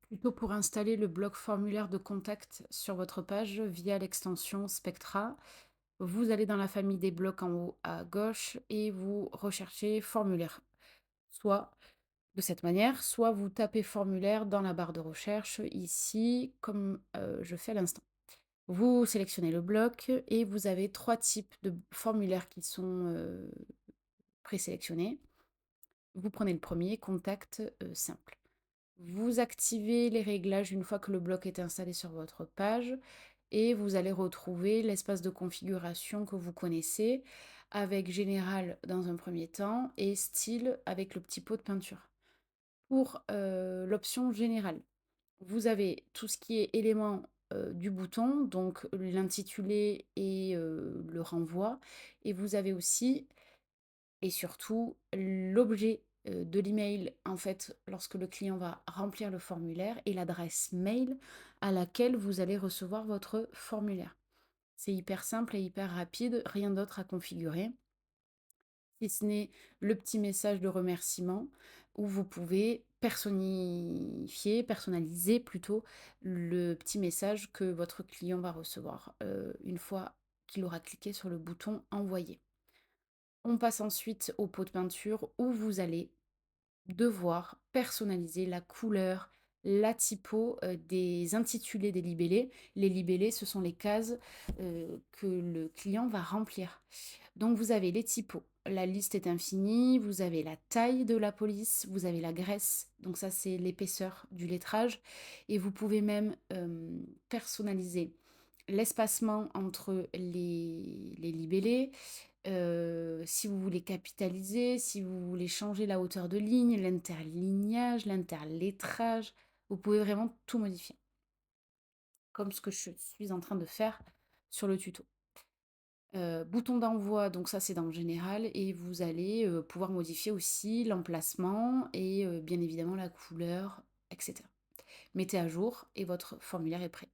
Plutôt pour installer le bloc formulaire de contact sur votre page via l'extension Spectra. Vous allez dans la famille des blocs en haut à gauche et vous recherchez formulaire. Soit de cette manière, soit vous tapez formulaire dans la barre de recherche ici, comme je fais à l'instant. Vous sélectionnez le bloc et vous avez trois types de formulaires qui sont présélectionnés. Vous prenez le premier, contact simple. Vous activez les réglages une fois que le bloc est installé sur votre page et vous allez retrouver l'espace de configuration que vous connaissez avec général dans un premier temps et style avec le petit pot de peinture. Pour l'option générale, vous avez tout ce qui est élément du bouton, donc l'intitulé et le renvoi, et vous avez aussi et surtout, l'objet, de l'email, en fait, lorsque le client va remplir le formulaire et l'adresse mail à laquelle vous allez recevoir votre formulaire. C'est hyper simple et hyper rapide, rien d'autre à configurer, si ce n'est le petit message de remerciement où vous pouvez personnaliser plutôt le petit message que votre client va recevoir, une fois qu'il aura cliqué sur le bouton envoyer. On passe ensuite au pot de peinture où vous allez devoir personnaliser la couleur, la typo des intitulés des libellés. Les libellés, ce sont les cases que le client va remplir. Donc vous avez les typos. La liste est infinie, vous avez la taille de la police, vous avez la graisse, donc ça c'est l'épaisseur du lettrage, et vous pouvez même personnaliser l'espacement entre les libellés, si vous voulez capitaliser, si vous voulez changer la hauteur de ligne, l'interlignage, l'interlettrage, vous pouvez vraiment tout modifier, comme ce que je suis en train de faire sur le tuto. Bouton d'envoi, donc ça c'est dans le général et vous allez, pouvoir modifier aussi l'emplacement et bien évidemment la couleur et cetera. Mettez à jour et votre formulaire est prêt.